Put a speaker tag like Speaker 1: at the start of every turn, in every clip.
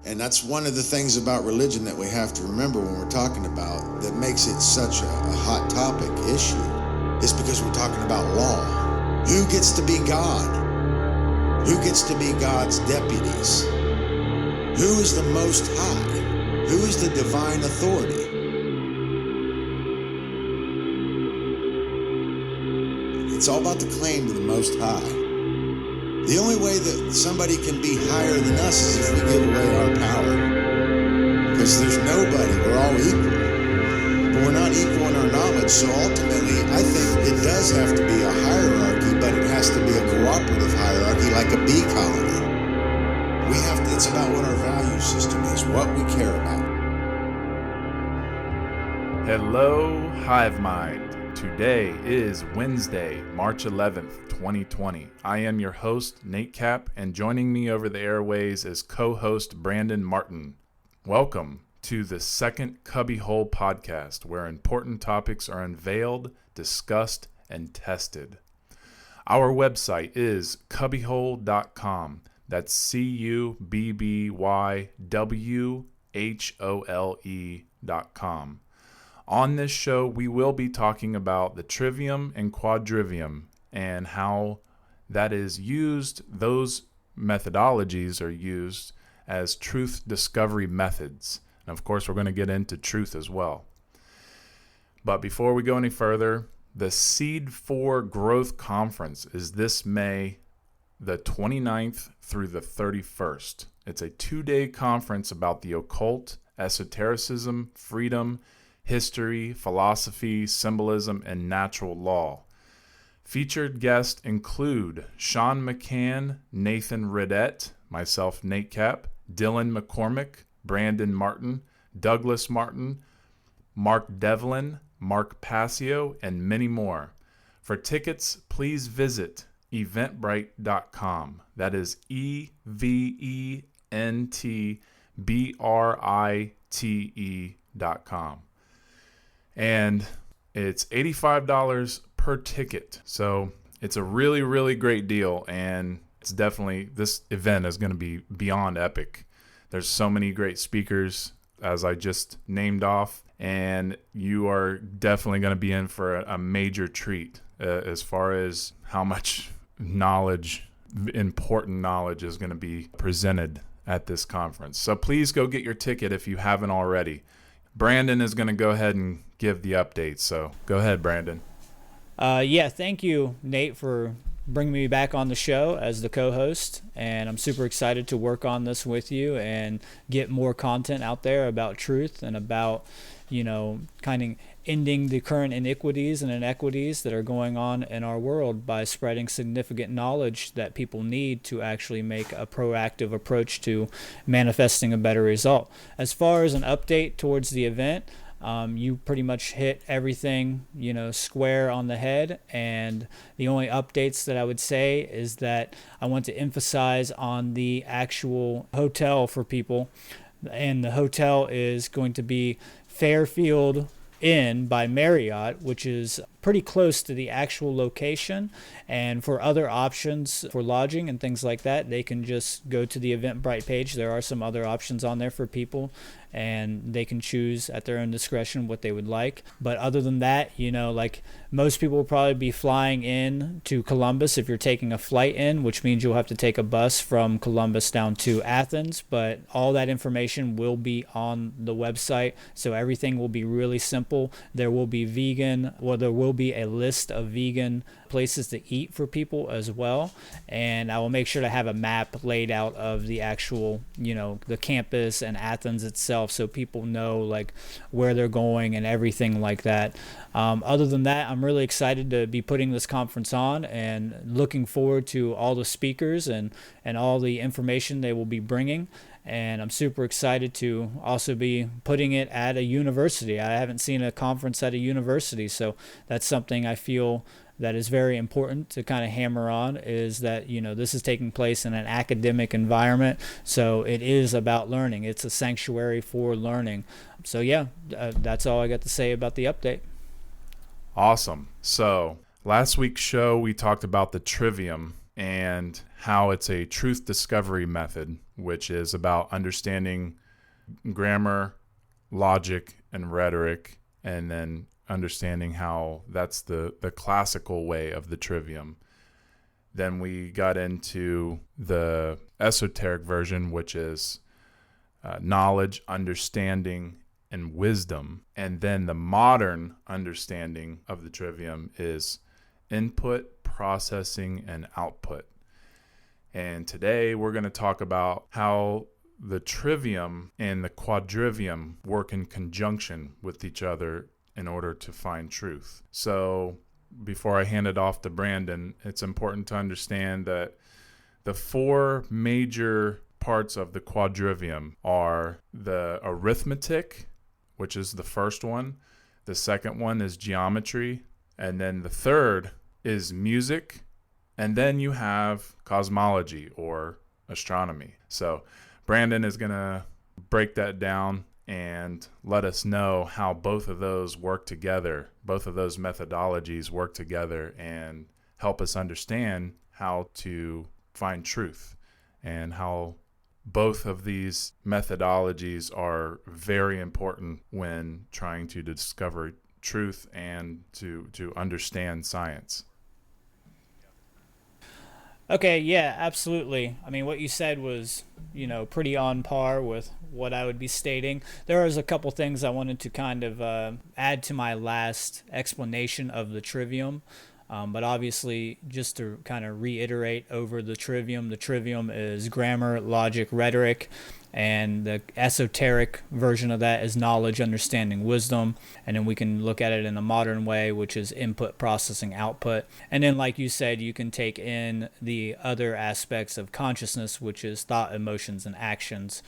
Speaker 1: And that's one of the things about religion that we have to remember when we're talking about that makes it such a hot topic issue is because we're talking about law. Who gets to be God? Who gets to be God's deputies? Who is the Most High? Who is the divine authority? It's all about the claim to the Most High. The only way that somebody can be higher than us is if we give away our power. Because there's nobody, we're all equal. But we're not equal in our knowledge, so ultimately I think it does have to be a hierarchy, but it has to be a cooperative hierarchy like a bee colony. It's about what our value system is, what we care about.
Speaker 2: Hello, Hive Mind. Today is Wednesday, March 11th, 2020. I am your host, Nate Kap, and joining me over the airways is co-host Brandon Martin. Welcome to the second CubbyWhole Podcast, where important topics are unveiled, discussed, and tested. Our website is CubbyWhole.com. That's CubbyWhole.com. On this show, we will be talking about the Trivium and Quadrivium and how that is used, those methodologies are used as truth discovery methods. And of course, we're going to get into truth as well. But before we go any further, the S.E.E.D 4 Growth Conference is this May the 29th through the 31st. It's a 2-day conference about the occult, esotericism, freedom, history, philosophy, symbolism, and natural law. Featured guests include Sean McCann, Nathan Riddett, myself, Nate Kap, Dylan McCormick, Brandon Martin, Douglas Martin, Mark Devlin, Mark Passio, and many more. For tickets, please visit eventbrite.com. That is eventbrite.com. And it's $85 per ticket. So it's a really, really great deal. And it's definitely, this event is going to be beyond epic. There's so many great speakers, as I just named off. And you are definitely going to be in for a major treat as far as how much knowledge, important knowledge, is going to be presented at this conference. So please go get your ticket if you haven't already. Brandon is going to go ahead and give the update. So go ahead, Brandon.
Speaker 3: Thank you, Nate, for bringing me back on the show as the co-host. And I'm super excited to work on this with you and get more content out there about truth and about, kind of ending the current iniquities and inequities that are going on in our world by spreading significant knowledge that people need to actually make a proactive approach to manifesting a better result. As far as an update towards the event, you pretty much hit everything, square on the head. And the only updates that I would say is that I want to emphasize on the actual hotel for people. And the hotel is going to be Fairfield Inn by Marriott, which is pretty close to the actual location. And for other options for lodging and things like that, they can just go to the Eventbrite page. There are some other options on there for people, and they can choose at their own discretion what they would like. But other than that, like most people will probably be flying in to Columbus if you're taking a flight in, which means you'll have to take a bus from Columbus down to Athens. But all that information will be on the website, so everything will be really simple. There will be there will be a list of vegan places to eat for people as well, and I will make sure to have a map laid out of the actual, the campus and Athens itself, so people know like where they're going and everything like that. Other than that, I'm really excited to be putting this conference on and looking forward to all the speakers and all the information they will be bringing. And I'm super excited to also be putting it at a university. I haven't seen a conference at a university, so that's something I feel that is very important to kind of hammer on, is that, this is taking place in an academic environment, so it is about learning. It's a sanctuary for learning. So that's all I got to say about the update.
Speaker 2: Awesome. So last week's show, we talked about the Trivium and how it's a truth discovery method, which is about understanding grammar, logic, and rhetoric, and then understanding how that's the classical way of the trivium. Then we got into the esoteric version, which is knowledge, understanding, and wisdom. And then the modern understanding of the trivium is input, processing, and output. And today we're going to talk about how the trivium and the quadrivium work in conjunction with each other in order to find truth. So before I hand it off to Brandon, it's important to understand that the four major parts of the quadrivium are the arithmetic, which is the first one. The second one is geometry. And then the third is music. And then you have cosmology or astronomy. So Brandon is going to break that down and let us know how both of those work together, both of those methodologies work together, and help us understand how to find truth, and how both of these methodologies are very important when trying to discover truth and to understand science.
Speaker 3: Okay, yeah, absolutely. I mean, what you said was, pretty on par with what I would be stating. There was a couple things I wanted to kind of add to my last explanation of the trivium. But obviously, just to kind of reiterate over the trivium is grammar, logic, rhetoric, and the esoteric version of that is knowledge, understanding, wisdom. And then we can look at it in a modern way, which is input, processing, output. And then, like you said, you can take in the other aspects of consciousness, which is thought, emotions, and actions,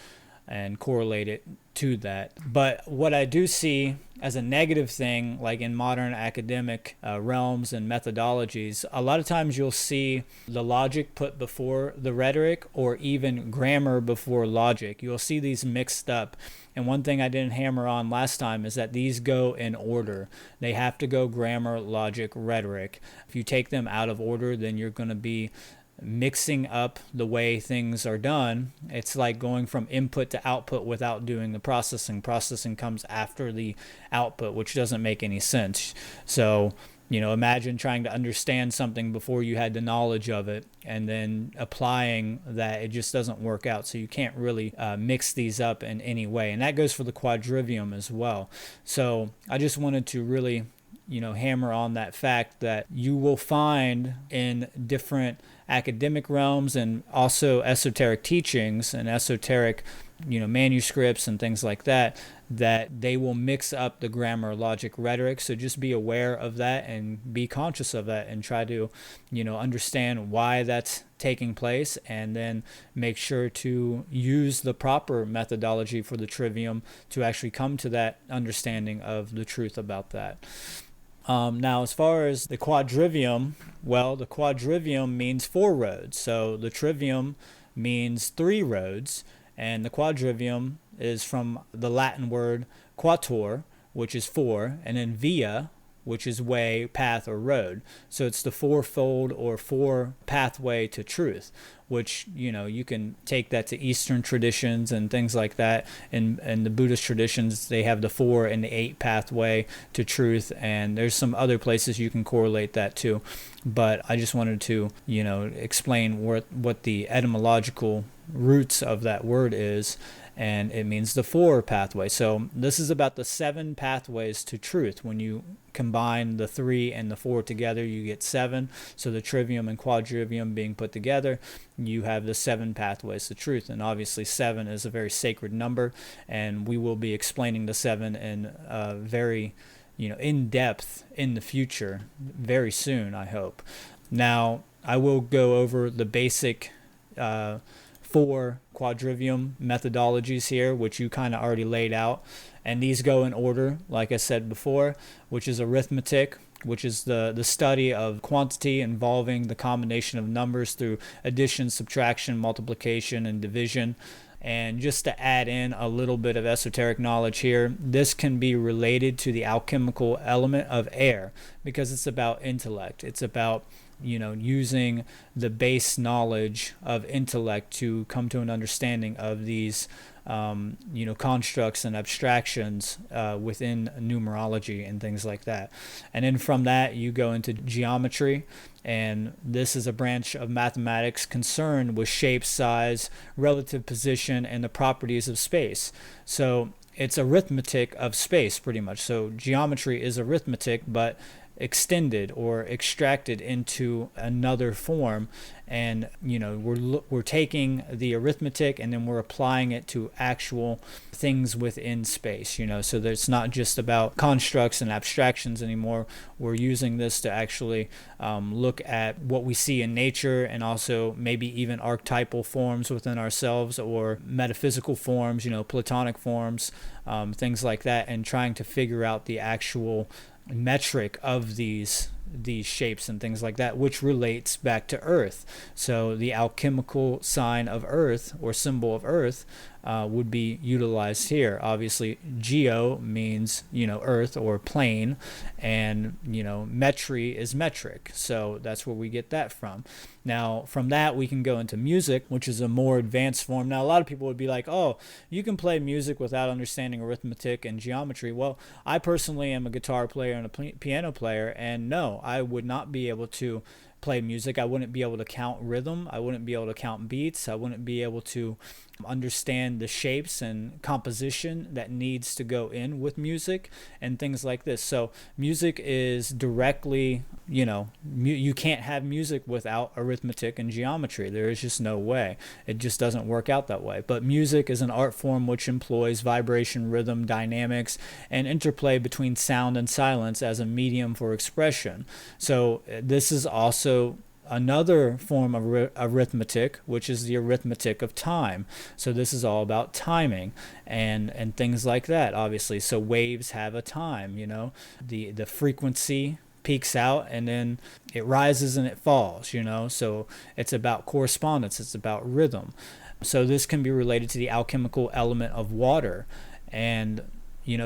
Speaker 3: and correlate it to that. But what I do see as a negative thing, like in modern academic realms and methodologies, a lot of times you'll see the logic put before the rhetoric, or even grammar before logic. You'll see these mixed up. And one thing I didn't hammer on last time is that these go in order. They have to go grammar, logic, rhetoric. If you take them out of order, then you're going to be mixing up the way things are done. It's like going from input to output without doing the processing. Processing comes after the output, which doesn't make any sense. So, imagine trying to understand something before you had the knowledge of it, and then applying that. It just doesn't work out. So you can't really mix these up in any way. And that goes for the quadrivium as well. So I just wanted to really hammer on that fact that you will find in different academic realms and also esoteric teachings and esoteric, manuscripts and things like that, that they will mix up the grammar, logic, rhetoric. So just be aware of that and be conscious of that, and try to, understand why that's taking place, and then make sure to use the proper methodology for the trivium to actually come to that understanding of the truth about that. Now, as far as the quadrivium, the quadrivium means 4 roads. So the trivium means 3 roads, and the quadrivium is from the Latin word quator, which is 4, and then via, which is way, path, or road. So it's the fourfold or 4 pathway to truth, which, you can take that to Eastern traditions and things like that. In the Buddhist traditions, they have the 4 and the 8 pathway to truth, and there's some other places you can correlate that to. But I just wanted to, explain what the etymological roots of that word is, and it means the 4 pathway. So this is about the 7 pathways to truth. When you combine the 3 and the 4 together, you get 7. So the trivium and quadrivium being put together, you have the 7 pathways to truth. And obviously 7 is a very sacred number, and we will be explaining the 7 in very in depth in the future, very soon, I hope. Now, I will go over the basic 4 quadrivium methodologies here, which you kind of already laid out. And these go in order, like I said before, which is arithmetic, which is the study of quantity involving the combination of numbers through addition, subtraction, multiplication, and division. And just to add in a little bit of esoteric knowledge here, this can be related to the alchemical element of air, because it's about intellect. It's about using the base knowledge of intellect to come to an understanding of these constructs and abstractions within numerology and things like that. And then from that, you go into geometry, and this is a branch of mathematics concerned with shape, size, relative position, and the properties of space. So it's arithmetic of space, pretty much. So geometry is arithmetic, but extended or extracted into another form, and we're taking the arithmetic and then we're applying it to actual things within space, so that it's not just about constructs and abstractions anymore. We're using this to actually look at what we see in nature, and also maybe even archetypal forms within ourselves, or metaphysical forms, Platonic forms, things like that, and trying to figure out the actual metric of these shapes and things like that, which relates back to Earth. So the alchemical sign of Earth, or symbol of Earth, would be utilized here. Obviously, geo means Earth or plane, and metry is metric. So that's where we get that from. Now, from that, we can go into music, which is a more advanced form. Now, a lot of people would be like, oh, you can play music without understanding arithmetic and geometry. Well, I personally am a guitar player and a piano player, and no, I would not be able to play music. I wouldn't be able to count rhythm. I wouldn't be able to count beats. I wouldn't be able to understand the shapes and composition that needs to go in with music and things like this. So music is directly, you can't have music without arithmetic and geometry. There is just no way. It just doesn't work out that way. But music is an art form which employs vibration, rhythm, dynamics, and interplay between sound and silence as a medium for expression. So this is also another form of arithmetic, which is the arithmetic of time. So this is all about timing and things like that, obviously. So waves have a time, the frequency peaks out and then it rises and it falls, so it's about correspondence, it's about rhythm. So this can be related to the alchemical element of water, and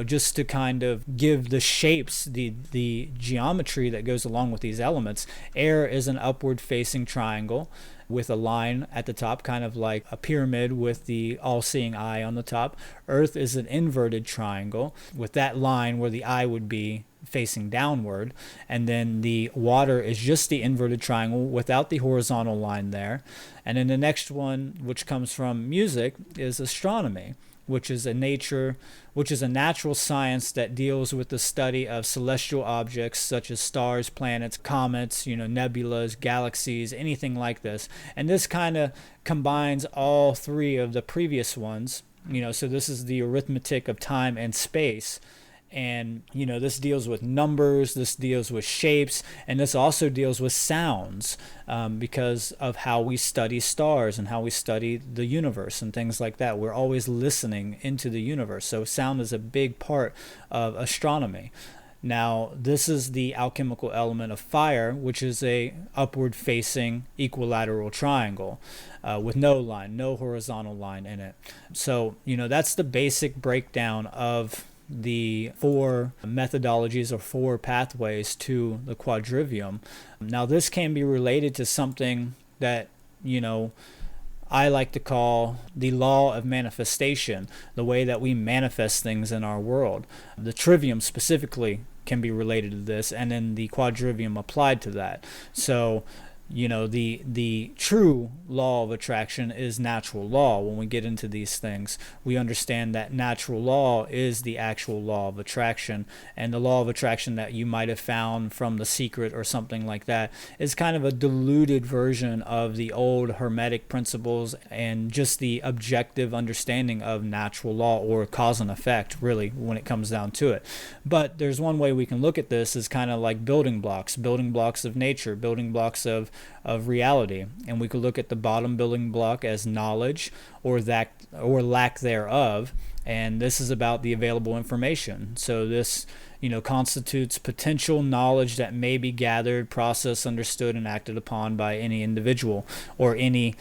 Speaker 3: just to kind of give the shapes, the geometry that goes along with these elements. Air is an upward facing triangle with a line at the top, kind of like a pyramid with the all-seeing eye on the top. Earth is an inverted triangle with that line where the eye would be facing downward, and then the water is just the inverted triangle without the horizontal line there. And then the next one, which comes from music, is astronomy, which is a natural science that deals with the study of celestial objects such as stars, planets, comets, nebulas, galaxies, anything like this. And this kind of combines all three of the previous ones, so this is the arithmetic of time and space. And this deals with numbers, this deals with shapes, and this also deals with sounds, because of how we study stars and how we study the universe and things like that. We're always listening into the universe, so sound is a big part of astronomy. Now, this is the alchemical element of fire, which is a upward facing equilateral triangle with no horizontal line in it. So that's the basic breakdown of the 4 methodologies or 4 pathways to the quadrivium. Now, this can be related to something that, I like to call the law of manifestation, the way that we manifest things in our world. The trivium specifically can be related to this, and then the quadrivium applied to that. So the true law of attraction is natural law. When we get into these things, we understand that natural law is the actual law of attraction, and the law of attraction that you might have found from The Secret or something like that is kind of a diluted version of the old Hermetic principles and just the objective understanding of natural law, or cause and effect, really, when it comes down to it. But there's one way we can look at this is kind of like building blocks of nature, building blocks of reality. And we could look at the bottom building block as knowledge or lack thereof, and this is about the available information. So this constitutes potential knowledge that may be gathered, processed, understood, and acted upon by any individual or any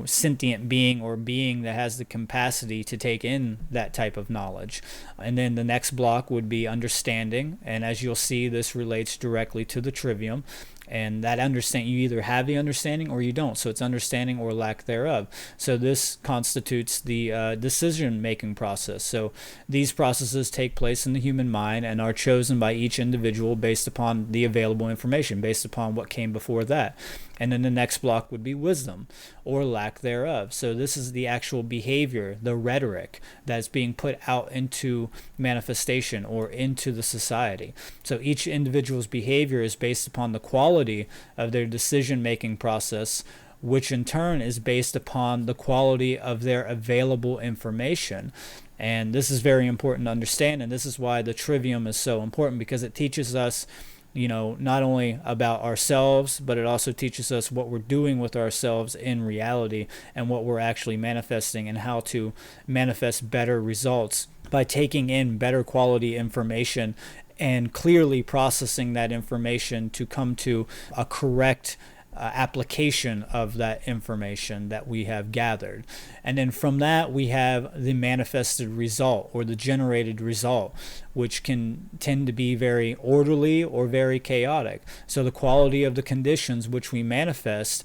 Speaker 3: sentient being or being that has the capacity to take in that type of knowledge. And then the next block would be understanding, and as you'll see, this relates directly to the trivium. And that understanding, you either have the understanding or you don't. So it's understanding or lack thereof. So this constitutes the decision-making process. So these processes take place in the human mind and are chosen by each individual based upon the available information, based upon what came before that. And then the next block would be wisdom or lack thereof. So this is the actual behavior, the rhetoric that's being put out into manifestation or into the society. So each individual's behavior is based upon the quality of their decision-making process, which in turn is based upon the quality of their available information. And this is very important to understand, and this is why the Trivium is so important, because it teaches us not only about ourselves, but it also teaches us what we're doing with ourselves in reality and what we're actually manifesting and how to manifest better results by taking in better quality information and clearly processing that information to come to a correct application of that information that we have gathered. And then from that, we have the manifested result or the generated result, which can tend to be very orderly or very chaotic. So the quality of the conditions which we manifest,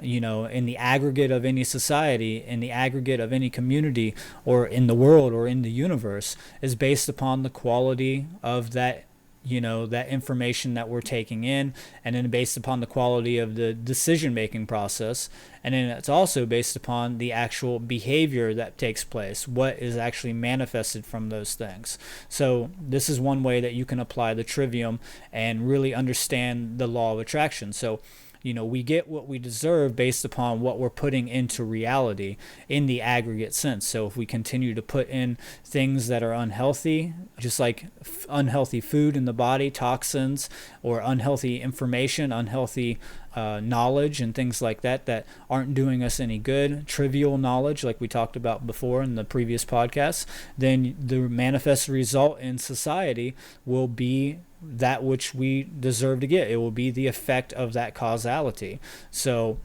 Speaker 3: in the aggregate of any society, in the aggregate of any community, or in the world or in the universe, is based upon the quality of that that information that we're taking in, and then based upon the quality of the decision-making process. And then it's also based upon the actual behavior that takes place, what is actually manifested from those things. So this is one way that you can apply the Trivium and really understand the law of attraction. So we get what we deserve based upon what we're putting into reality in the aggregate sense. So if we continue to put in things that are unhealthy, just like unhealthy food in the body, toxins, or unhealthy information, unhealthy knowledge and things like that aren't doing us any good, trivial knowledge like we talked about before in the previous podcasts, then the manifest result in society will be that which we deserve to get. It will be the effect of that causality. So,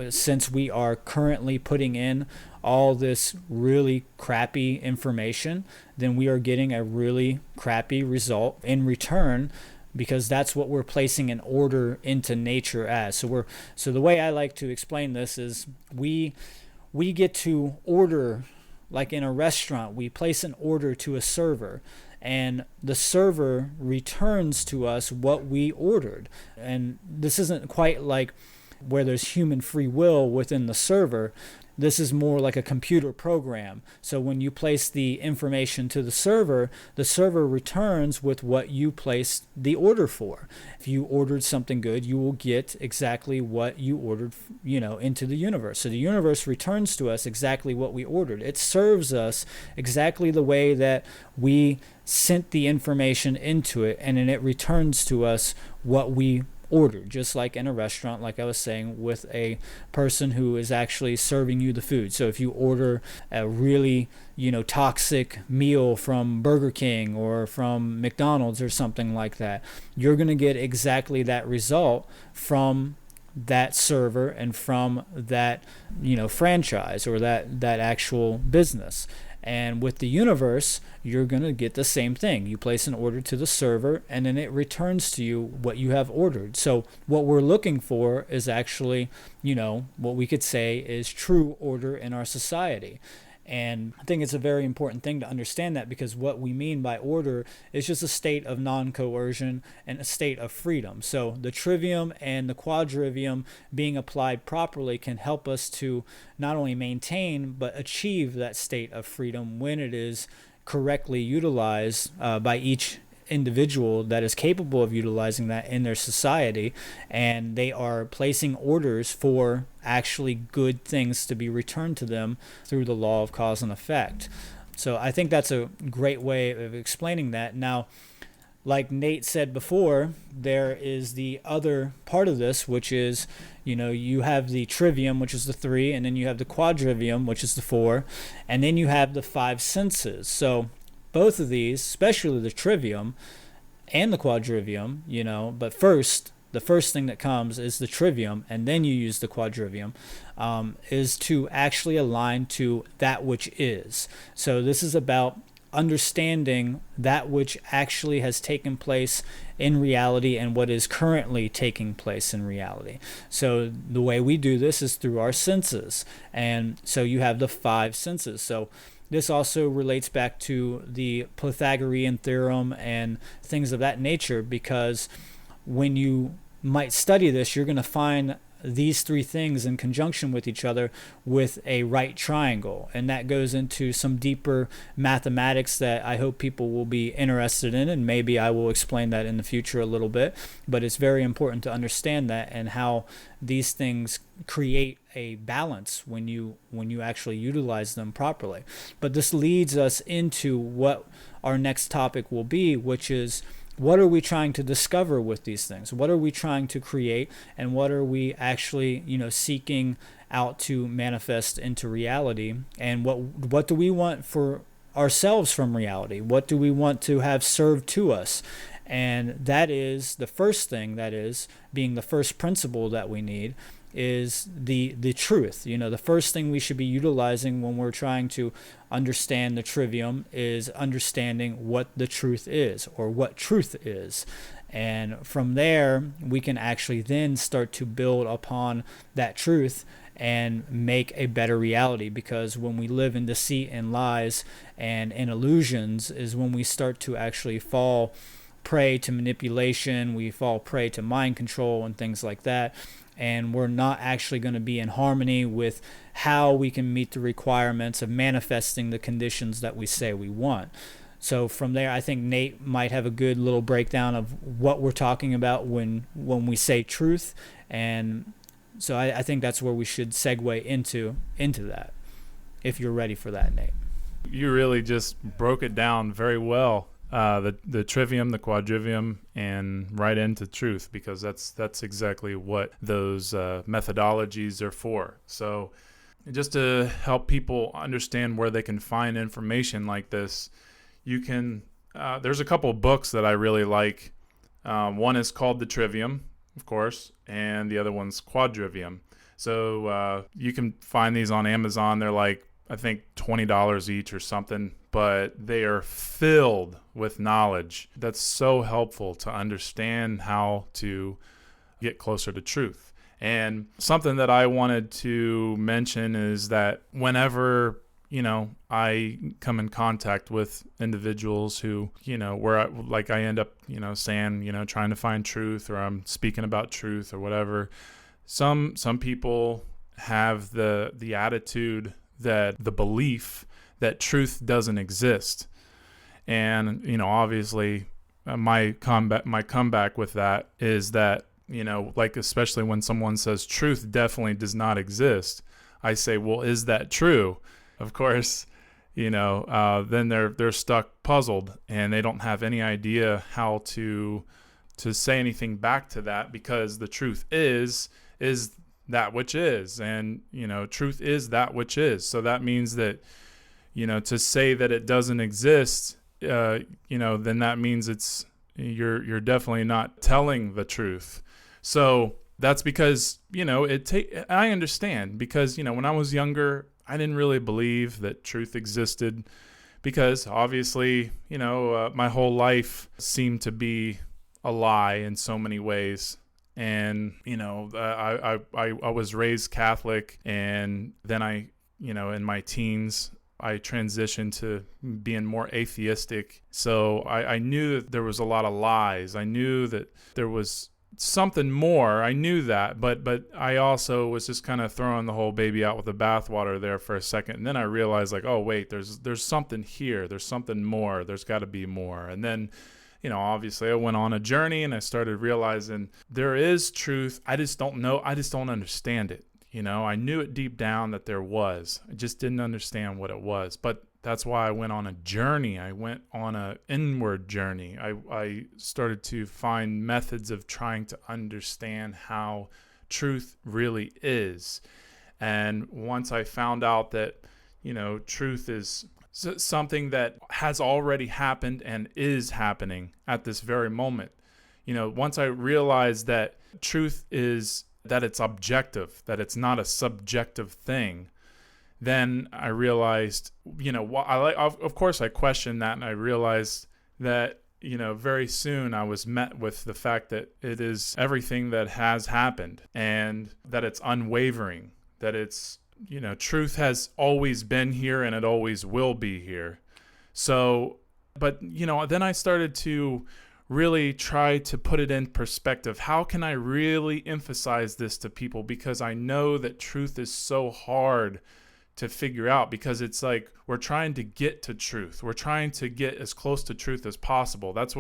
Speaker 3: since we are currently putting in all this really crappy information, then we are getting a really crappy result in return, because that's what we're placing an order into nature as. So the way I like to explain this is we get to order, like in a restaurant, we place an order to a server, and the server returns to us what we ordered. And this isn't quite like where there's human free will within the server. This is more like a computer program. So when you place the information to the server returns with what you placed the order for. If you ordered something good, you will get exactly what you ordered, into the universe. So the universe returns to us exactly what we ordered. It serves us exactly the way that we sent the information into it, and then it returns to us what we ordered, just like in a restaurant, like I was saying, with a person who is actually serving you the food. So if you order a really toxic meal from Burger King or from McDonald's or something like that, you're going to get exactly that result from that server and from that franchise or that actual business. And with the universe, you're going to get the same thing. You place an order to the server, and then it returns to you what you have ordered. So what we're looking for is actually, what we could say is true order in our society. And I think it's a very important thing to understand that, because what we mean by order is just a state of non-coercion and a state of freedom. So the Trivium and the Quadrivium being applied properly can help us to not only maintain but achieve that state of freedom when it is correctly utilized by each individual that is capable of utilizing that in their society, and they are placing orders for actually good things to be returned to them through the law of cause and effect. So I think that's a great way of explaining that. Now, like Nate said before, there is the other part of this, which is, you have the Trivium, which is the 3, and then you have the Quadrivium, which is the 4, and then you have the 5 senses. So both of these, especially the Trivium and the Quadrivium, but the first thing that comes is the Trivium, and then you use the Quadrivium, is to actually align to that which is. So this is about understanding that which actually has taken place in reality and what is currently taking place in reality. So the way we do this is through our senses. And so you have the 5 senses. So this also relates back to the Pythagorean theorem and things of that nature, because when you might study this, you're going to find these 3 things in conjunction with each other with a right triangle. And that goes into some deeper mathematics that I hope people will be interested in, and maybe I will explain that in the future a little bit. But it's very important to understand that and how these things create a balance when you actually utilize them properly. But this leads us into what our next topic will be, which is, what are we trying to discover with these things? What are we trying to create, and what are we actually, seeking out to manifest into reality? And what do we want for ourselves from reality? What do we want to have served to us? And that is the first thing, that is being the first principle that we need, is the truth. The first thing we should be utilizing when we're trying to understand the trivium is understanding what the truth is, or what truth is. And from there, we can actually then start to build upon that truth and make a better reality. Because when we live in deceit and lies and in illusions is when we start to actually fall prey to manipulation, we fall prey to mind control and things like that. And we're not actually going to be in harmony with how we can meet the requirements of manifesting the conditions that we say we want. So from there, I think Nate might have a good little breakdown of what we're talking about when we say truth. And so I think that's where we should segue into that, if you're ready for that, Nate.
Speaker 2: You really just broke it down very well. The trivium, the quadrivium, and right into truth, because that's exactly what those methodologies are for. So just to help people understand where they can find information like this, you can there's a couple of books that I really like. One is called the Trivium, of course, and the other one's Quadrivium. So you can find these on Amazon. They're like, I think, $20 each or something, but they are filled with knowledge that's so helpful to understand how to get closer to truth. And something that I wanted to mention is that whenever, I come in contact with individuals who, where I end up, saying, trying to find truth, or I'm speaking about truth or whatever, some people have the attitude, that the belief that truth doesn't exist. And, obviously my comeback with that is that, especially when someone says truth definitely does not exist, I say, well, is that true? Of course, then they're stuck puzzled, and they don't have any idea how to say anything back to that, because the truth is that which is, and truth is that which is. So that means that to say that it doesn't exist, then that means you're definitely not telling the truth. So that's because I understand, because when I was younger, I didn't really believe that truth existed, because obviously my whole life seemed to be a lie in so many ways. And, I was raised Catholic, and then in my teens, I transitioned to being more atheistic. So I knew that there was a lot of lies. I knew that there was something more. I knew that, but I also was just kind of throwing the whole baby out with the bathwater there for a second. And then I realized, oh wait, there's something here. There's something more. There's got to be more. And then, obviously I went on a journey, and I started realizing there is truth. I just don't know. I just don't understand it. I knew it deep down that there was. I just didn't understand what it was. But that's why I went on a journey. I went on an inward journey. I started to find methods of trying to understand how truth really is. And once I found out that, truth is something that has already happened and is happening at this very moment. Once I realized that truth is that it's objective, that it's not a subjective thing, then I realized, of course I questioned that, and I realized that, very soon I was met with the fact that it is everything that has happened, and that it's unwavering, that it's, truth has always been here and it always will be here. So, but, then I started to really try to put it in perspective. How can I really emphasize this to people? Because I know that truth is so hard to figure out, because it's like we're trying to get to truth. We're trying to get as close to truth as possible. That's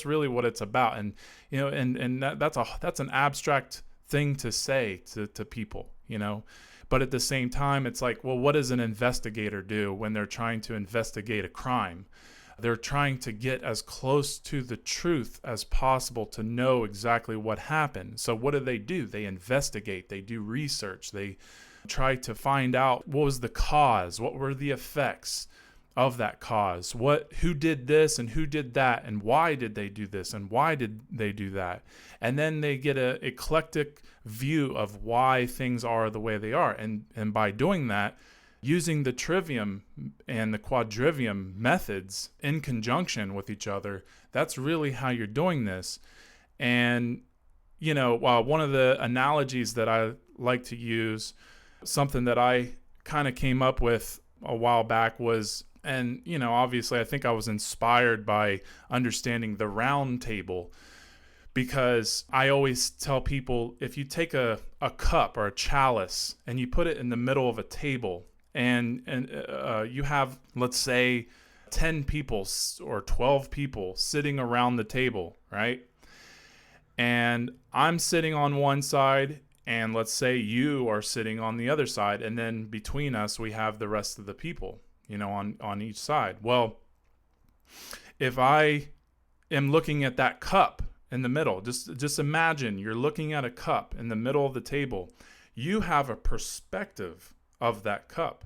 Speaker 2: really what it's about. And that's an abstract thing to say to people, But at the same time, it's like, well, what does an investigator do when they're trying to investigate a crime? They're trying to get as close to the truth as possible to know exactly what happened. So what do? They investigate, they do research, they try to find out what was the cause, what were the effects of that cause, who did this and who did that, and why did they do this and why did they do that. And then they get an eclectic view of why things are the way they are. And by doing that, using the Trivium and the Quadrivium methods in conjunction with each other, that's really how you're doing this. And, one of the analogies that I like to use, something that I kind of came up with a while back was, and, obviously I think I was inspired by understanding the round table, because I always tell people, if you take a cup or a chalice and you put it in the middle of a table, and you have, let's say, 10 people or 12 people sitting around the table, right? And I'm sitting on one side, and let's say you are sitting on the other side, and then between us we have the rest of the people, on each side. Well, if I am looking at that cup in the middle, just imagine you're looking at a cup in the middle of the table. You have a perspective of that cup,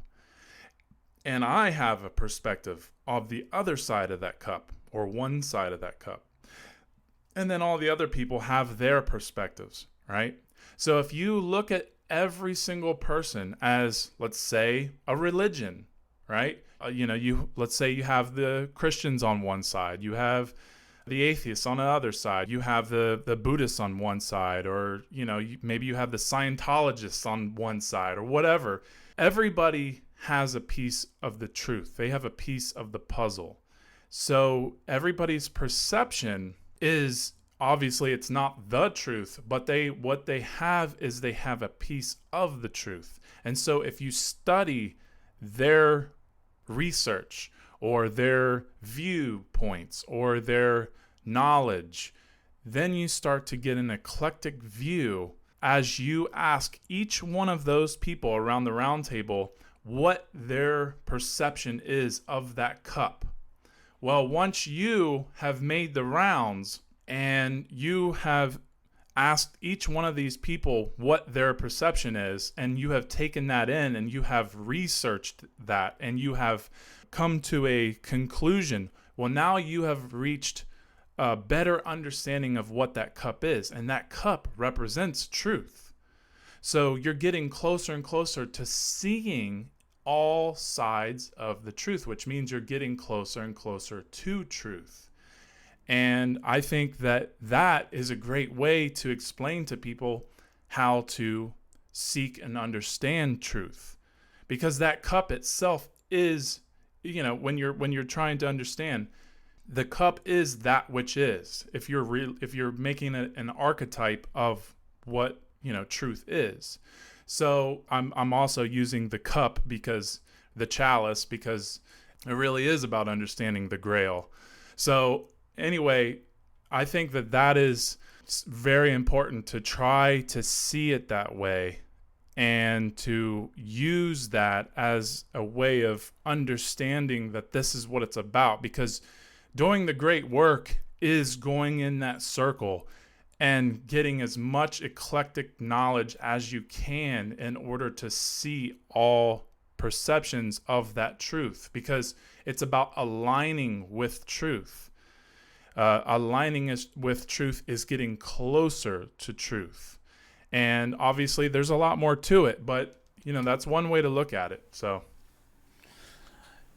Speaker 2: and I have a perspective of the other side of that cup, or one side of that cup, and then all the other people have their perspectives, right? So if you look at every single person as, let's say, a religion, right? Let's say you have the Christians on one side, you have the atheists on the other side, you have the Buddhists on one side, or maybe you have the Scientologists on one side, or whatever. Everybody has a piece of the truth. They have a piece of the puzzle. So everybody's perception is, obviously it's not the truth, but what they have is they have a piece of the truth. And so if you study their research or their viewpoints or their knowledge, then you start to get an eclectic view as you ask each one of those people around the round table what their perception is of that cup. Well, once you have made the rounds and you have asked each one of these people what their perception is, and you have taken that in and you have researched that and you have come to a conclusion, well, now you have reached a better understanding of what that cup is, and that cup represents truth. So you're getting closer and closer to seeing all sides of the truth, which means you're getting closer and closer to truth. And I think that is a great way to explain to people how to seek and understand truth, because that cup itself is, when you're trying to understand, the cup is that which is. If you're making an archetype of what truth is. So I'm also using the cup, because the chalice, because it really is about understanding the Grail. So anyway, I think that is very important, to try to see it that way and to use that as a way of understanding that this is what it's about, because doing the great work is going in that circle and getting as much eclectic knowledge as you can in order to see all perceptions of that truth, because it's about aligning with truth. Aligning with truth is getting closer to truth. And obviously there's a lot more to it, but that's one way to look at it. So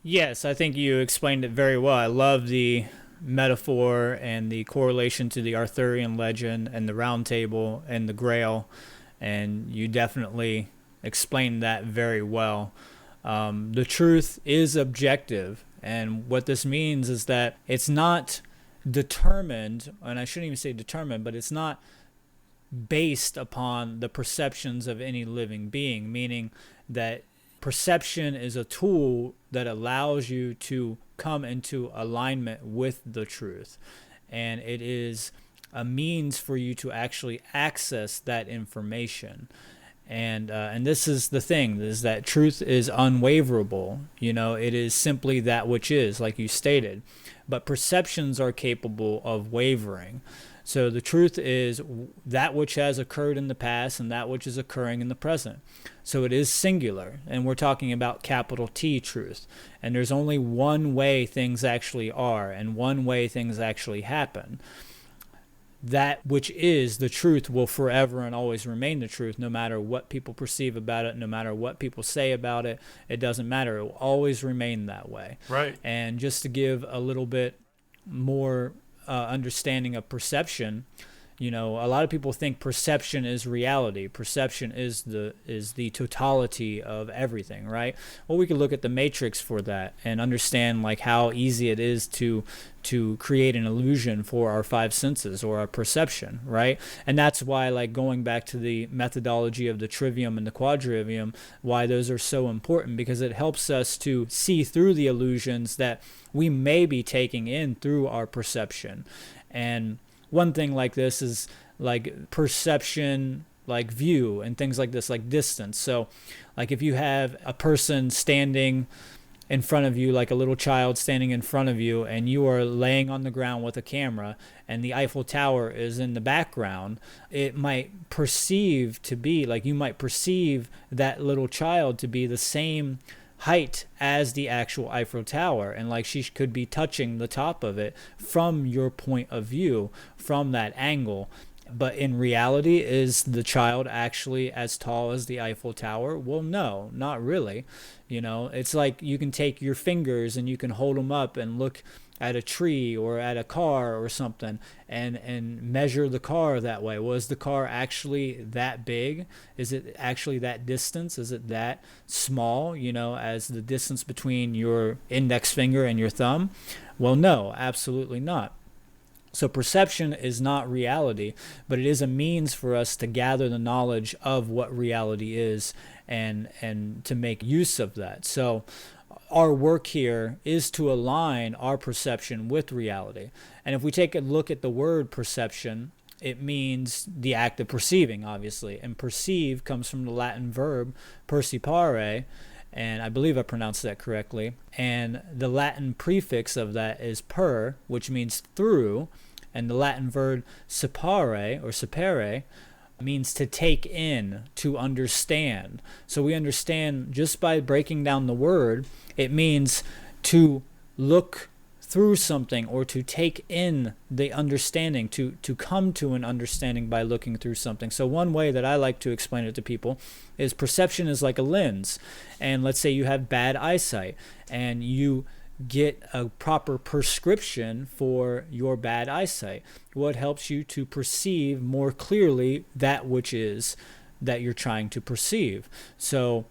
Speaker 3: Yes, I think you explained it very well. I love the metaphor and the correlation to the Arthurian legend and the Round Table and the Grail, and you definitely explained that very well. The truth is objective, and what this means is that it's not determined, and I shouldn't even say determined, but it's not based upon the perceptions of any living being, meaning that perception is a tool that allows you to come into alignment with the truth, and it is a means for you to actually access that information. And this is the thing, is that truth is unwaverable. It is simply that which is, like you stated, but perceptions are capable of wavering. So the truth is that which has occurred in the past and that which is occurring in the present. So it is singular, and we're talking about capital T truth. And there's only one way things actually are and one way things actually happen. That which is the truth will forever and always remain the truth, no matter what people perceive about it, no matter what people say about it. It doesn't matter. It will always remain that way.
Speaker 2: Right.
Speaker 3: And just to give a little bit more understanding of perception, a lot of people think perception is reality. Perception is the totality of everything, right? Well, we could look at the Matrix for that and understand like how easy it is to create an illusion for our five senses or our perception, right? And that's why, like, going back to the methodology of the Trivium and the Quadrivium, why those are so important, because it helps us to see through the illusions that we may be taking in through our perception. And one thing like this is like perception, like view and things like this, like distance. So like if you have a person standing in front of you, like a little child standing in front of you, and you are laying on the ground with a camera and the Eiffel Tower is in the background, it might perceive to be like, you might perceive that little child to be the same height as the actual Eiffel Tower, and like she could be touching the top of it from your point of view, from that angle. But in reality, is the child actually as tall as the Eiffel Tower? Well, no, not really. It's like you can take your fingers and you can hold them up and look at a tree or at a car or something and measure the car that way. Well, is the car actually that big? Is it actually that distance? Is it that small, as the distance between your index finger and your thumb? Well, no, absolutely not. So perception is not reality, but it is a means for us to gather the knowledge of what reality is and to make use of that. So our work here is to align our perception with reality. And if we take a look at the word perception, it means the act of perceiving, obviously. And perceive comes from the Latin verb percipare, and I believe I pronounced that correctly. And the Latin prefix of that is per, which means through, and the Latin verb sapere or sapere means to take in, to understand. So we understand just by breaking down the word, it means to look through something or to take in the understanding, to come to an understanding by looking through something. So one way that I like to explain it to people is perception is like a lens. And let's say you have bad eyesight and you get a proper prescription for your bad eyesight. What helps you to perceive more clearly that which is that you're trying to perceive. So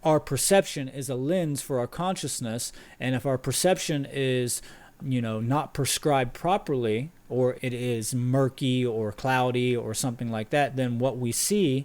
Speaker 3: our perception is a lens for our consciousness, and if our perception is not prescribed properly, or it is murky or cloudy or something like that, then what we see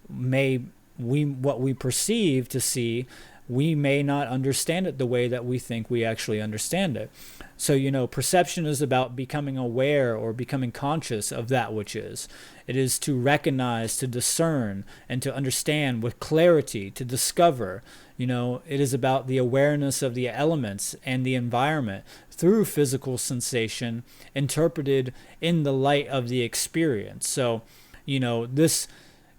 Speaker 3: what we perceive to see, we may not understand it the way that we think we actually understand it. So, perception is about becoming aware or becoming conscious of that which is. It is to recognize, to discern, and to understand with clarity, to discover. It is about the awareness of the elements and the environment through physical sensation interpreted in the light of the experience. So, this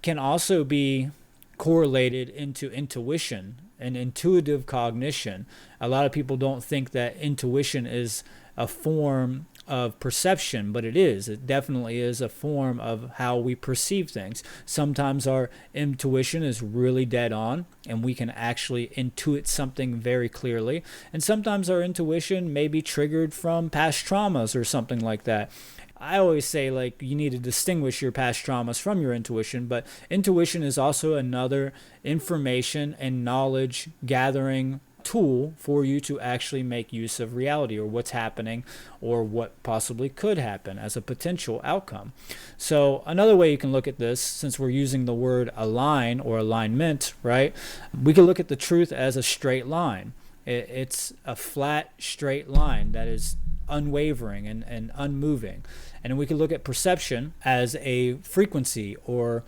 Speaker 3: can also be correlated into intuition and intuitive cognition. A lot of people don't think that intuition is a form of perception, but it definitely is a form of how we perceive things. Sometimes our intuition is really dead on and we can actually intuit something very clearly, and sometimes our intuition may be triggered from past traumas or something like that. I always say, like, you need to distinguish your past traumas from your intuition, but intuition is also another information and knowledge gathering tool for you to actually make use of reality, or what's happening, or what possibly could happen as a potential outcome. So another way you can look at this, since we're using the word align or alignment, right, we can look at the truth as a straight line. It's a flat, straight line that is unwavering and unmoving. And we can look at perception as a frequency, or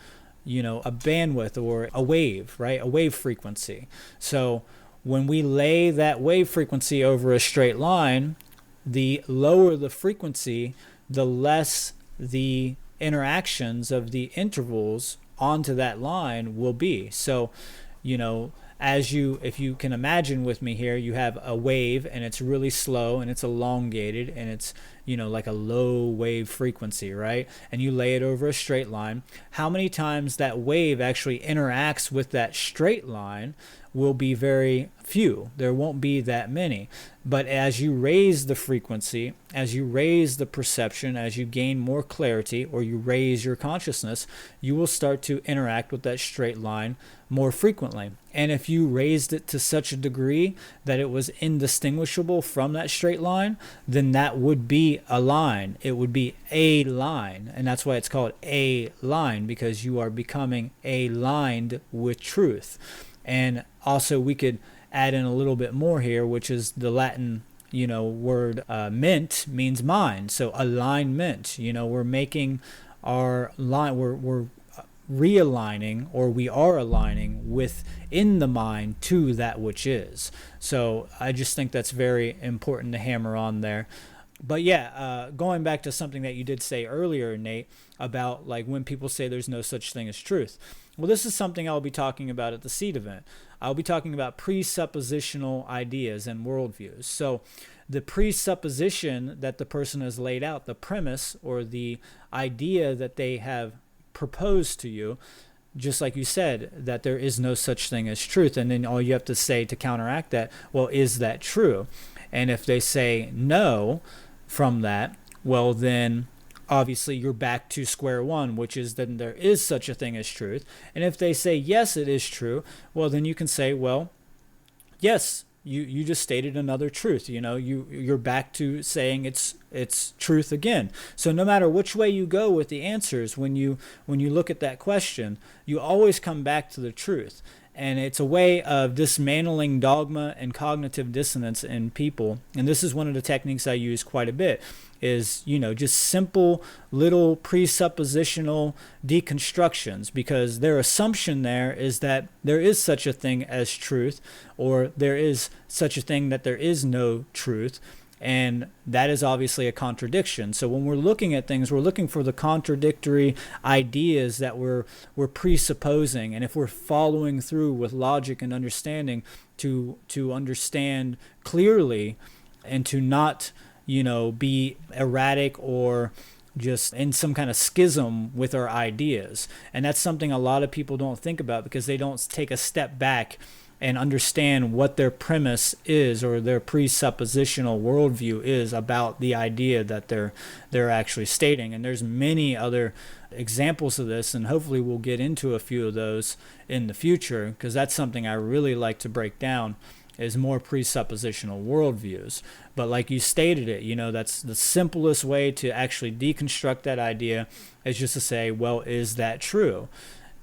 Speaker 3: a bandwidth, or a wave, right? A wave frequency. So when we lay that wave frequency over a straight line, the lower the frequency, the less the interactions of the intervals onto that line will be. So, if you can imagine with me here, you have a wave and it's really slow and it's elongated and it's, like a low wave frequency, right? And you lay it over a straight line. How many times that wave actually interacts with that straight line will be very few. There won't be that many. But as you raise the frequency, as you raise the perception, as you gain more clarity, or you raise your consciousness, you will start to interact with that straight line more frequently. And if you raised it to such a degree that it was indistinguishable from that straight line, then that would be a line. It would be a line. And that's why it's called a line, because you are becoming aligned with truth. And also we could add in a little bit more here, which is the Latin, word ment means mind. So alignment, we're making our line, we're realigning, or we are aligning within the mind to that which is. So I just think that's very important to hammer on there. But going back to something that you did say earlier, Nate, about like when people say there's no such thing as truth. Well, this is something I'll be talking about at the S.E.E.D event. I'll be talking about presuppositional ideas and worldviews. So the presupposition that the person has laid out, the premise or the idea that they have proposed to you, just like you said, that there is no such thing as truth. And then all you have to say to counteract that, well, is that true? And if they say no from that, well, then obviously you're back to square one, which is then there is such a thing as truth. And if they say yes, it is true, well, then you can say, well, yes, you just stated another truth. You're back to saying it's truth again. So no matter which way you go with the answers, when you look at that question, you always come back to the truth. And it's a way of dismantling dogma and cognitive dissonance in people. And this is one of the techniques I use quite a bit, is, just simple little presuppositional deconstructions, because their assumption there is that there is such a thing as truth, or there is such a thing that there is no truth. And that is obviously a contradiction. So when we're looking at things, we're looking for the contradictory ideas that we're presupposing. And if we're following through with logic and understanding to understand clearly, and to not, be erratic or just in some kind of schism with our ideas. And that's something a lot of people don't think about, because they don't take a step back and understand what their premise is, or their presuppositional worldview is about the idea that they're actually stating. And there's many other examples of this, and hopefully we'll get into a few of those in the future, because that's something I really like to break down, is more presuppositional worldviews. But like you stated it, that's the simplest way to actually deconstruct that idea, is just to say, well, is that true?